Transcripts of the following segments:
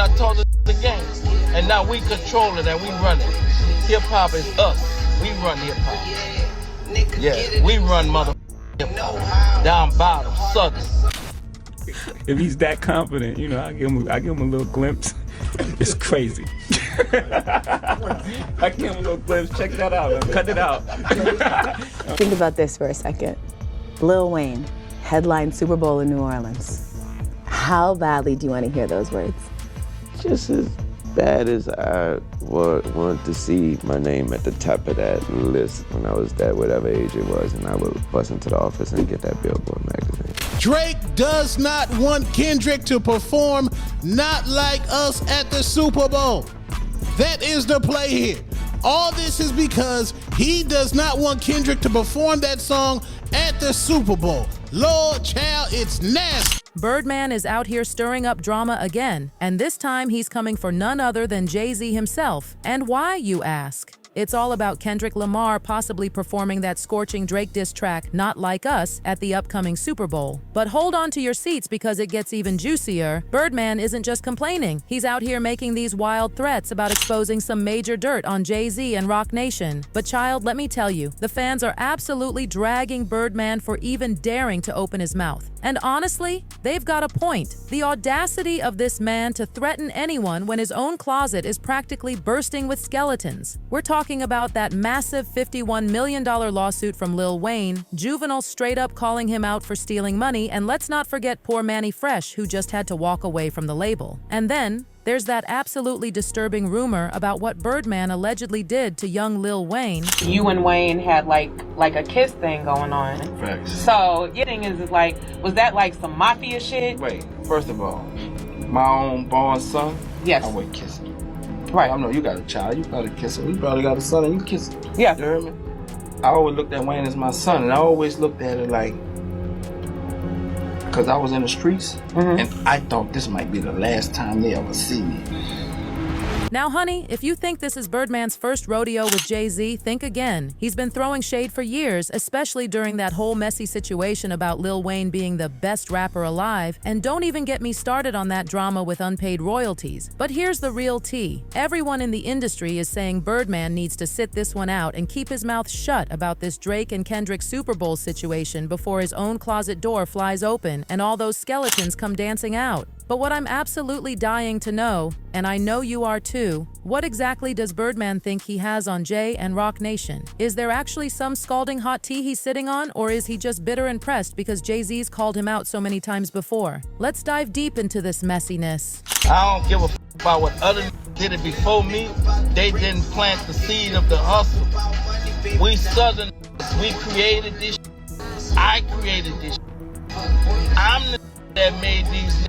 I told us the game. And now we control it and we run it. Hip-hop is us. We run hip-hop. Yeah, we run hip-hop. Down bottom, southern. If he's that confident, you know, I give him a little glimpse. It's crazy. I give him a little glimpse. Check that out, man. Cut it out. Think about this for a second. Lil Wayne headlined Super Bowl in New Orleans. How badly do you want to hear those words? Just as bad as I wanted to see my name at the top of that list when I was that whatever age it was, and I would bust into the office and get that Billboard magazine. Drake does not want Kendrick to perform Not Like Us at the Super Bowl. That is the play here. All this is because he does not want Kendrick to perform that song at the Super Bowl. Lord child, it's nasty. Birdman is out here stirring up drama again, and this time he's coming for none other than Jay-Z himself. And why, you ask? It's all about Kendrick Lamar possibly performing that scorching Drake diss track, Not Like Us, at the upcoming Super Bowl. But hold on to your seats because it gets even juicier. Birdman isn't just complaining. He's out here making these wild threats about exposing some major dirt on Jay-Z and Roc Nation. But child, let me tell you, the fans are absolutely dragging Birdman for even daring to open his mouth. And honestly, they've got a point. The audacity of this man to threaten anyone when his own closet is practically bursting with skeletons. We're talking about that massive $51 million lawsuit from Lil Wayne, Juvenile straight up calling him out for stealing money, and let's not forget poor Mannie Fresh, who just had to walk away from the label. And then there's that absolutely disturbing rumor about what Birdman allegedly did to young Lil Wayne. You and Wayne had like a kiss thing going on. Facts. So your thing is like, was that like some mafia shit? Wait, first of all, my own born son, Yes. I wouldn't kiss him. Right. I know you got a child, you probably kiss him. You probably got a son and you kiss him. Yeah. You heard me? I always looked at Wayne as my son, and I always looked at it like, because I was in the streets, and I thought this might be the last time they ever see me. Now, honey, if you think this is Birdman's first rodeo with Jay-Z, think again. He's been throwing shade for years, especially during that whole messy situation about Lil Wayne being the best rapper alive. And don't even get me started on that drama with unpaid royalties. But here's the real tea. Everyone in the industry is saying Birdman needs to sit this one out and keep his mouth shut about this Drake and Kendrick Super Bowl situation before his own closet door flies open and all those skeletons come dancing out. But what I'm absolutely dying to know, and I know you are too, what exactly does Birdman think he has on Jay and Roc Nation? Is there actually some scalding hot tea he's sitting on, or is he just bitter and pressed because Jay-Z's called him out so many times before? Let's dive deep into this messiness. I don't give a about what other did it before me. They didn't plant the seed of the hustle. We Southern, we created this. I created this. I'm the that made these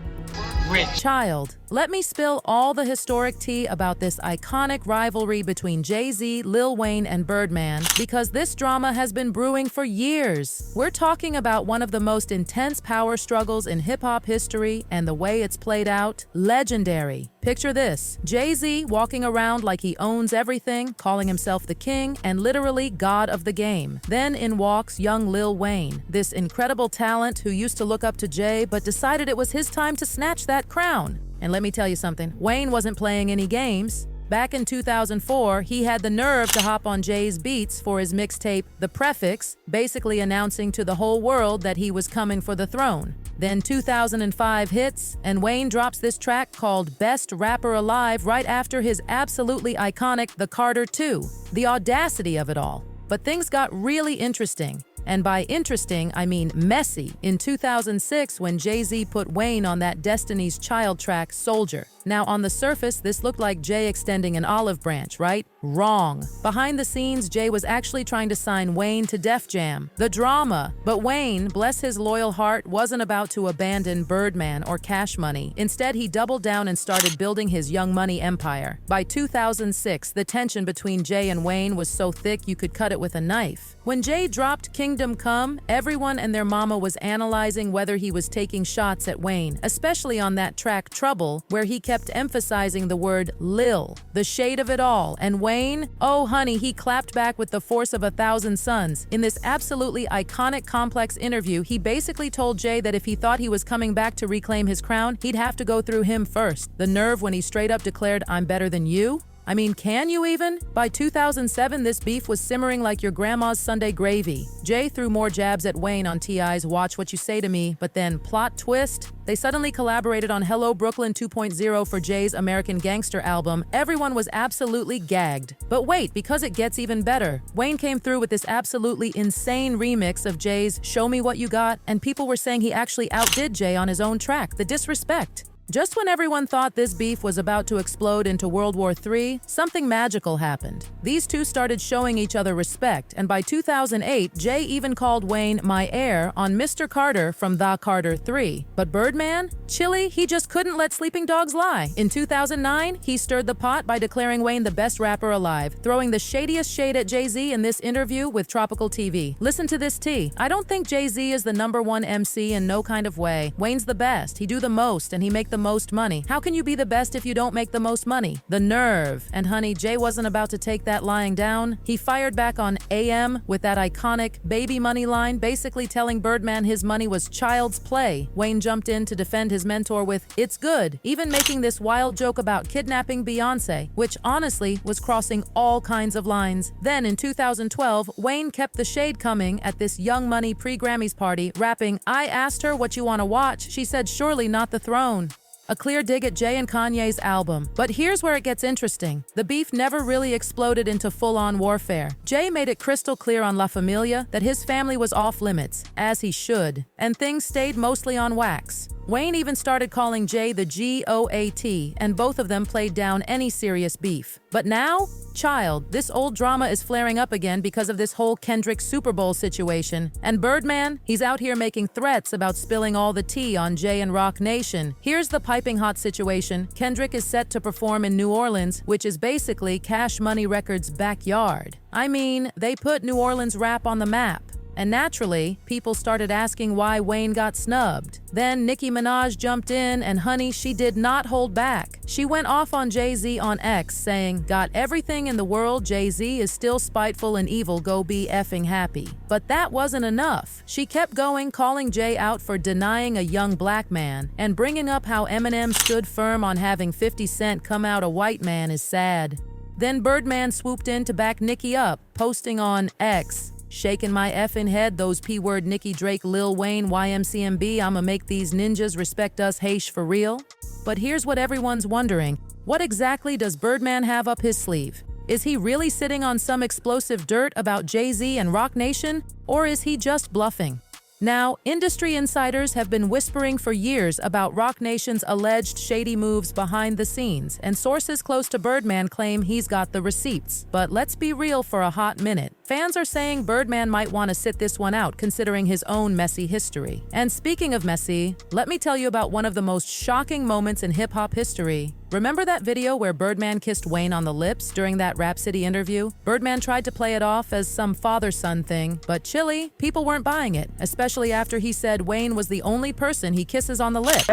rich. Child, let me spill all the historic tea about this iconic rivalry between Jay-Z, Lil Wayne, and Birdman, because this drama has been brewing for years. We're talking about one of the most intense power struggles in hip-hop history, and the way it's played out, legendary. Picture this, Jay-Z walking around like he owns everything, calling himself the king and literally god of the game. Then in walks young Lil Wayne, this incredible talent who used to look up to Jay but decided it was his time to snatch that crown. And let me tell you something, Wayne wasn't playing any games. Back in 2004, he had the nerve to hop on Jay's beats for his mixtape, The Prefix, basically announcing to the whole world that he was coming for the throne. Then 2005 hits, and Wayne drops this track called Best Rapper Alive right after his absolutely iconic The Carter II. The audacity of it all. But things got really interesting. And by interesting, I mean messy, in 2006 when Jay-Z put Wayne on that Destiny's Child track, Soldier. Now, on the surface, this looked like Jay extending an olive branch, right? Wrong. Behind the scenes, Jay was actually trying to sign Wayne to Def Jam. The drama. But Wayne, bless his loyal heart, wasn't about to abandon Birdman or Cash Money. Instead, he doubled down and started building his Young Money empire. By 2006, the tension between Jay and Wayne was so thick you could cut it with a knife. When Jay dropped Kingdom Come, everyone and their mama was analyzing whether he was taking shots at Wayne, especially on that track Trouble, where he kept emphasizing the word Lil, the shade of it all, and Wayne Wayne? Oh, honey, he clapped back with the force of 1,000 suns. In this absolutely iconic, complex interview, he basically told Jay that if he thought he was coming back to reclaim his crown, he'd have to go through him first. The nerve when he straight up declared, "I'm better than you." I mean, can you even? By 2007, this beef was simmering like your grandma's Sunday gravy. Jay threw more jabs at Wayne on T.I.'s Watch What You Say to Me, but then, plot twist, they suddenly collaborated on Hello Brooklyn 2.0 for Jay's American Gangster album. Everyone was absolutely gagged. But wait, because it gets even better. Wayne came through with this absolutely insane remix of Jay's Show Me What You Got, and people were saying he actually outdid Jay on his own track. The disrespect. Just when everyone thought this beef was about to explode into World War III, something magical happened. These two started showing each other respect, and by 2008, Jay even called Wayne my heir on Mr. Carter from The Carter 3. But Birdman? Chilly, he just couldn't let sleeping dogs lie. In 2009, he stirred the pot by declaring Wayne the best rapper alive, throwing the shadiest shade at Jay-Z in this interview with Tropical TV. Listen to this tea. I don't think Jay-Z is the #1 MC in no kind of way. Wayne's the best. He do the most, and he make the most money. How can you be the best if you don't make the most money? The nerve. And honey, Jay wasn't about to take that lying down. He fired back on AM with that iconic baby money line, basically telling Birdman his money was child's play. Wayne jumped in to defend his mentor with "It's good," even making this wild joke about kidnapping Beyonce, which honestly was crossing all kinds of lines. Then in 2012, Wayne kept the shade coming at this Young Money pre-Grammys party, rapping, "I asked her what you want to watch. She said surely not the throne." A clear dig at Jay and Kanye's album. But here's where it gets interesting. The beef never really exploded into full-on warfare. Jay made it crystal clear on La Familia that his family was off limits, as he should, and things stayed mostly on wax. Wayne even started calling Jay the GOAT, and both of them played down any serious beef. But now, child, this old drama is flaring up again because of this whole Kendrick SuperBowl situation. And Birdman, he's out here making threats about spilling all the tea on Jay and Roc Nation. Here's the piping hot situation. Kendrick is set to perform in New Orleans, which is basically Cash Money Records' backyard. I mean, they put New Orleans rap on the map. And naturally, people started asking why Wayne got snubbed. Then Nicki Minaj jumped in, and honey, she did not hold back. She went off on Jay-Z on X, saying, "Got everything in the world, Jay-Z is still spiteful and evil, go be effing happy." But that wasn't enough. She kept going, calling Jay out for denying a young black man, and bringing up how Eminem stood firm on having 50 Cent come out a white man is sad. Then Birdman swooped in to back Nicki up, posting on X, "Shaking my effing head, those P-word Nicki Drake, Lil Wayne, YMCMB, I'ma make these ninjas respect us Haish for real." But here's what everyone's wondering. What exactly does Birdman have up his sleeve? Is he really sitting on some explosive dirt about Jay-Z and Roc Nation? Or is he just bluffing? Now, industry insiders have been whispering for years about Roc Nation's alleged shady moves behind the scenes, and sources close to Birdman claim he's got the receipts. But let's be real for a hot minute. Fans are saying Birdman might want to sit this one out considering his own messy history. And speaking of messy, let me tell you about one of the most shocking moments in hip-hop history. Remember that video where Birdman kissed Wayne on the lips during that Rap City interview? Birdman tried to play it off as some father-son thing, but chilly, people weren't buying it, especially after he said Wayne was the only person he kisses on the lip.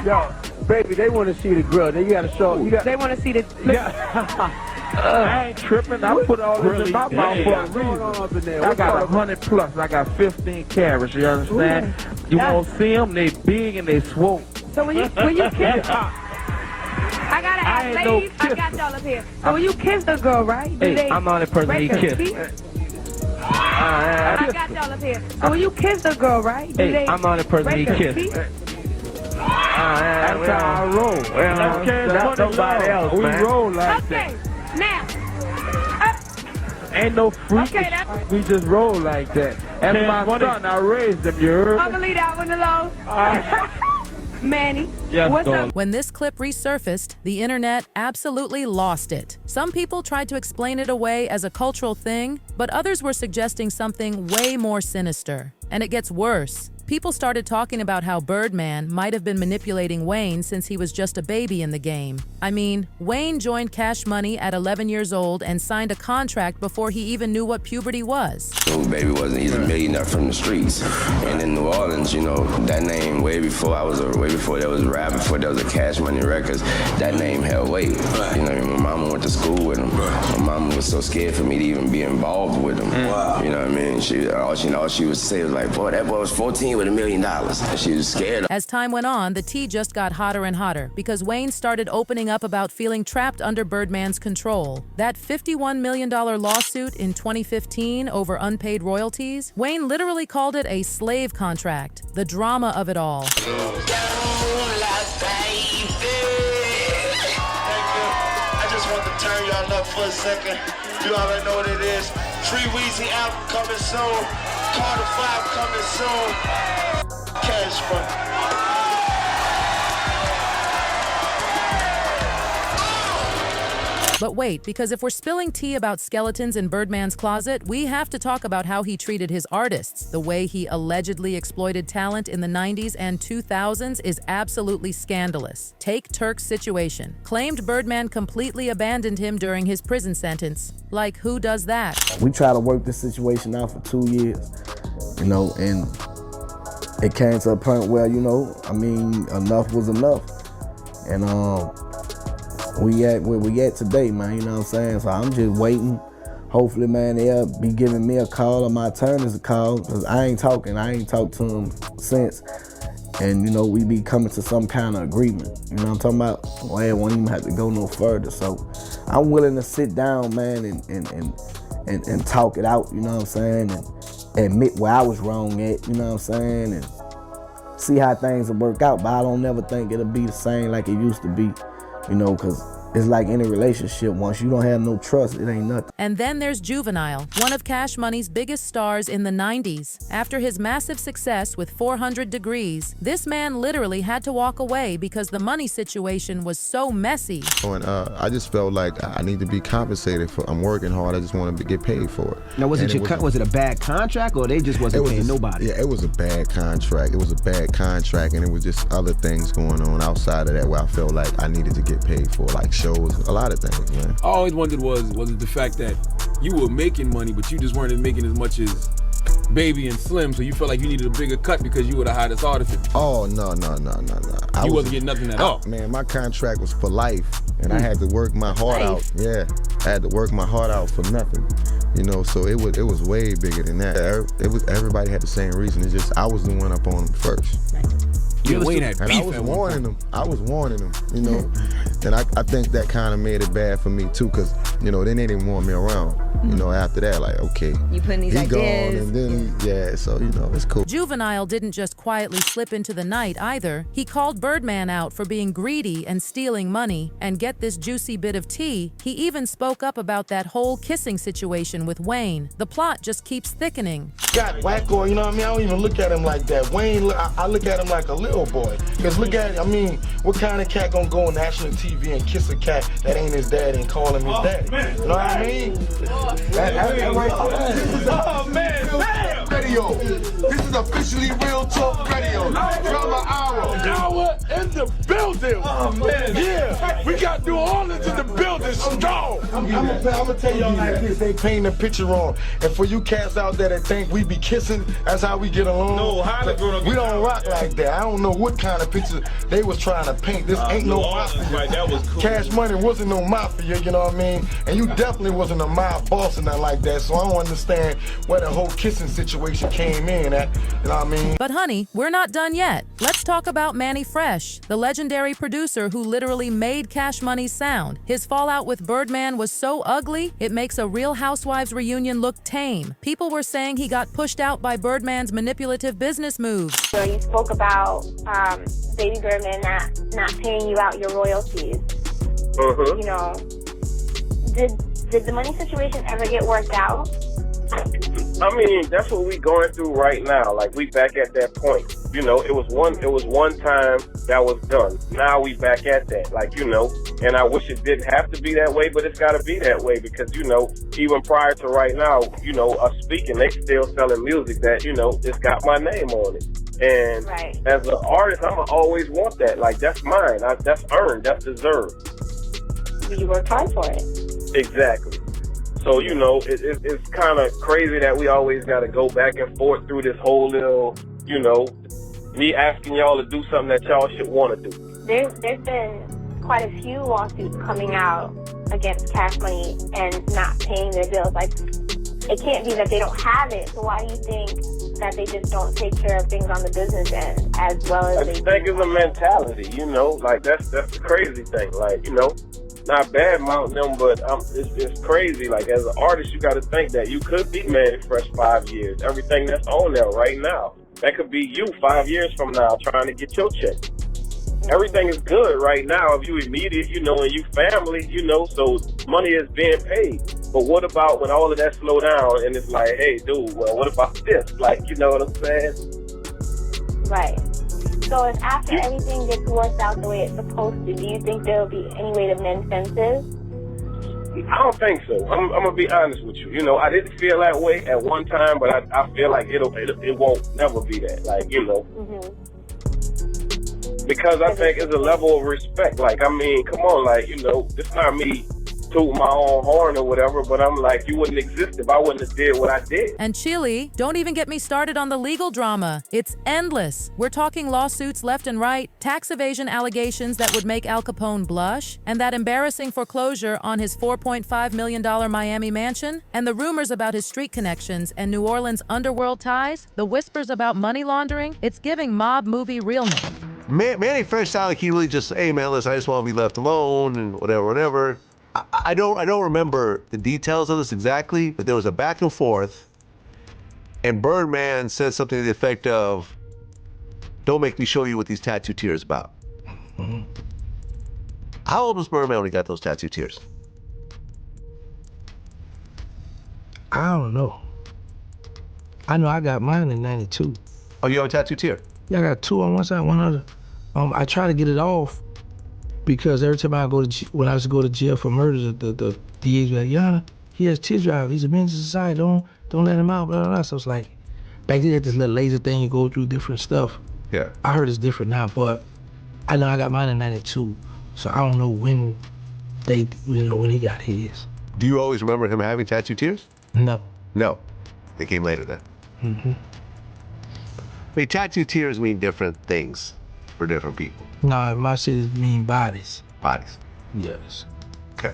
Yo, baby, they want to see the grill. They gotta show. They want to see the. I ain't tripping. I put all this in my mouth for a reason. I got 100 plus. I got 15 carats. You understand? You won't see them. They big and they swole. So when you kiss, I gotta ask, ladies. I got y'all up here. So when you kiss a girl, right? Hey, I'm the only person he kissed. I got y'all up here. So when you kiss a girl, right? Hey, I'm the only person he kissed. That's how I roll. That's nobody else, man. We roll like that. Now. Ain't no freak. We just roll like that. That's my son. I raised him, you heard? I'm gonna leave that one alone. Manny, what's up? When this clip resurfaced, the internet absolutely lost it. Some people tried to explain it away as a cultural thing, but others were suggesting something way more sinister. And it gets worse. people started talking about how Birdman might have been manipulating Wayne since he was just a baby in the game. I mean, Wayne joined Cash Money at 11 years old and signed a contract before he even knew what puberty was. Lil Baby wasn't, he's a millionaire from the streets. And in New Orleans, you know, that name way before there was rap, before there was a Cash Money Records, that name held weight. You know, my mama went to school with him. My mama was so scared for me to even be involved with him. Wow. You know what I mean? All she would say was like, boy, that boy was 14 with $1 million. And she was scared. As time went on, the tea just got hotter and hotter because Wayne started opening up about feeling trapped under Birdman's control. That $51 million lawsuit in 2015 over unpaid royalties, Wayne literally called it a slave contract. The drama of it all. Turn y'all up for a second. You already know what it is. Tree Weezy album coming soon. Carter 5 coming soon. Cash Money. But wait, because if we're spilling tea about skeletons in Birdman's closet, we have to talk about how he treated his artists. The way he allegedly exploited talent in the 90s and 2000s is absolutely scandalous. Take Turk's situation. Claimed Birdman completely abandoned him during his prison sentence. Like, who does that? We tried to work this situation out for 2 years, you know, and it came to a point where, you know, I mean, enough was enough. And we at where we at today, man, you know what I'm saying? So I'm just waiting. Hopefully, man, they'll be giving me a call or my attorneys a call, because I ain't talked to them since. And, you know, we be coming to some kind of agreement. You know what I'm talking about? Well, it won't even have to go no further. So I'm willing to sit down, man, and talk it out, you know what I'm saying? And admit where I was wrong at, you know what I'm saying? And see how things will work out. But I don't never think it'll be the same like it used to be. You know, because it's like any relationship. Once you don't have no trust, it ain't nothing. And then there's Juvenile, one of Cash Money's biggest stars in the 90s. After his massive success with 400 Degrees, this man literally had to walk away because the money situation was so messy. And I just felt like I need to be compensated for. I'm working hard. I just want to get paid for it. Now, was it a bad contract, or they just wasn't paying nobody? Yeah, it was a bad contract. It was a bad contract, and it was just other things going on outside of that where I felt like I needed to get paid for, like shows, a lot of things, man. I always wondered was it the fact that you were making money, but you just weren't making as much as Baby and Slim, so you felt like you needed a bigger cut because you were the hottest artist. Oh, no. You wasn't getting nothing at all. Man, my contract was for life, and I had to work my heart out. Yeah, I had to work my heart out for nothing. You know, so it was way bigger than that. Everybody had the same reason. It's just I was the one up on them first. Wayne had beef. I was warning them, you know. And I think that kind of made it bad for me too, because, you know, then they didn't want me around. You know, after that, like, okay, you putting these ideas. Gone, and then so, you know, it's cool. Juvenile didn't just quietly slip into the night either. He called Birdman out for being greedy and stealing money. And get this juicy bit of tea, he even spoke up about that whole kissing situation with Wayne. The plot just keeps thickening. Got whack, or, you know what I mean? I don't even look at him like that. Wayne, I look at him like a little boy. Because look at it, I mean, what kind of cat gonna go on national TV and kiss a cat that ain't his daddy and call him his daddy? You know what I mean? Oh man, radio. This is officially Real Talk Radio. Drama Hour in the building. Oh man, yeah. We got New Orleans in the building. Strong. I'm gonna tell y'all like this. They paint a picture wrong. And for you cats out there that think we be kissing, that's how we get along. No, we don't rock like that. I don't know what kind of picture they was trying to paint. This ain't no mafia. Right, that was cool. Cash Money wasn't no mafia, you know what I mean? And you definitely wasn't a mob boss or nothing like that. So I don't understand where the whole kissing situation came in at, you know what I mean? But honey, we're not done yet. Let's talk about Mannie Fresh, the legendary producer who literally made Cash Money's sound. His fallout with Birdman was so ugly, it makes a Real Housewives reunion look tame. People were saying he got pushed out by Birdman's manipulative business moves. So you spoke about Baby Birdman not paying you out your royalties. You know, did the money situation ever get worked out? I mean, that's what we going through right now. Like, we back at that point. You know, it was one time that was done. Now we back at that. Like, you know, and I wish it didn't have to be that way, but it's got to be that way because, you know, even prior to right now, you know, us speaking, they still selling music that, you know, it's got my name on it. And as an artist, I'm gonna always want that. Like, that's mine. That's earned. That's deserved. You worked hard for it. Exactly. So, you know, it's kind of crazy that we always got to go back and forth through this whole little, you know, me asking y'all to do something that y'all should want to do. There's been quite a few lawsuits coming out against Cash Money and not paying their bills. Like, it can't be that they don't have it. So why do you think that they just don't take care of things on the business end as well as they do? I think it's a mentality, you know, like that's the crazy thing. Like, you know, not bad mounting them, but it's crazy. Like, as an artist, you got to think that you could be Mannie Fresh 5 years. Everything that's on there right now, that could be you 5 years from now trying to get your check. Everything is good right now if you immediate, you know, and you family, you know, so money is being paid. But what about when all of that slow down and it's like, hey, dude, well, what about this? Like, you know what I'm saying? Right. So if after everything gets worked out the way it's supposed to, do you think there will be any way to mend fences? I don't think so. I'm going to be honest with you. You know, I didn't feel that way at one time, but I feel like it won't never be that. Like, you know. Because I think it's a level of respect. Like, I mean, come on, like, you know, it's not me toot my own horn or whatever, but I'm like, you wouldn't exist if I wouldn't have did what I did. And Chili, don't even get me started on the legal drama. It's endless. We're talking lawsuits left and right, tax evasion allegations that would make Al Capone blush, and that embarrassing foreclosure on his $4.5 million Miami mansion, and the rumors about his street connections and New Orleans underworld ties, the whispers about money laundering. It's giving mob movie realness. Manny Fresh sounded like he really just, hey man, listen, I just want to be left alone and whatever. I don't remember the details of this exactly, but there was a back and forth, and Birdman said something to the effect of, "Don't make me show you what these tattoo tears about." How old was Birdman when he got those tattoo tears? I don't know. I know I got mine in '92. Oh, you have a tattoo tear? Yeah, I got two on one side, one other. I try to get it off because every time I go to when I used to go to jail for murder, the DA's like, "Yeah, he has tear drive. He's a menace to society. Don't let him out." Blah, blah, blah. So it's like back then you had this little laser thing. You go through different stuff. Yeah. I heard it's different now, but I know I got mine in '92, so I don't know when when he got his. Do you always remember him having tattoo tears? No. No, they came later then. I mean, tattoo tears mean different things for different people. No, my cities mean bodies. Bodies? Yes. Okay.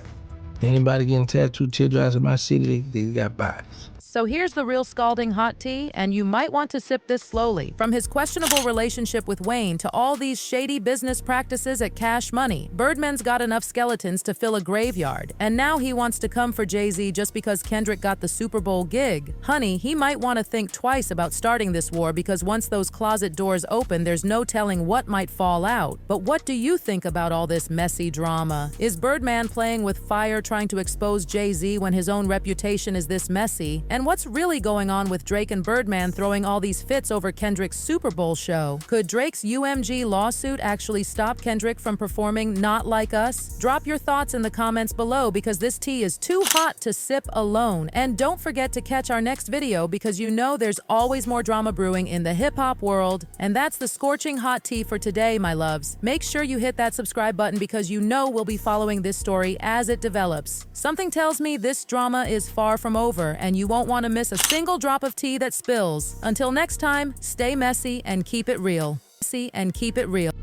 Anybody getting tattooed tear drives in my city, they got bodies. So here's the real scalding hot tea, and you might want to sip this slowly. From his questionable relationship with Wayne to all these shady business practices at Cash Money, Birdman's got enough skeletons to fill a graveyard. And now he wants to come for Jay-Z just because Kendrick got the Super Bowl gig. Honey, he might want to think twice about starting this war because once those closet doors open, there's no telling what might fall out. But what do you think about all this messy drama? Is Birdman playing with fire trying to expose Jay-Z when his own reputation is this messy? And what's really going on with Drake and Birdman throwing all these fits over Kendrick's Super Bowl show? Could Drake's UMG lawsuit actually stop Kendrick from performing Not Like Us? Drop your thoughts in the comments below because this tea is too hot to sip alone. And don't forget to catch our next video because you know there's always more drama brewing in the hip-hop world. And that's the scorching hot tea for today, my loves. Make sure you hit that subscribe button because you know we'll be following this story as it develops. Something tells me this drama is far from over and you won't want to miss a single drop of tea that spills. Until next time, stay messy and keep it real. Messy and keep it real.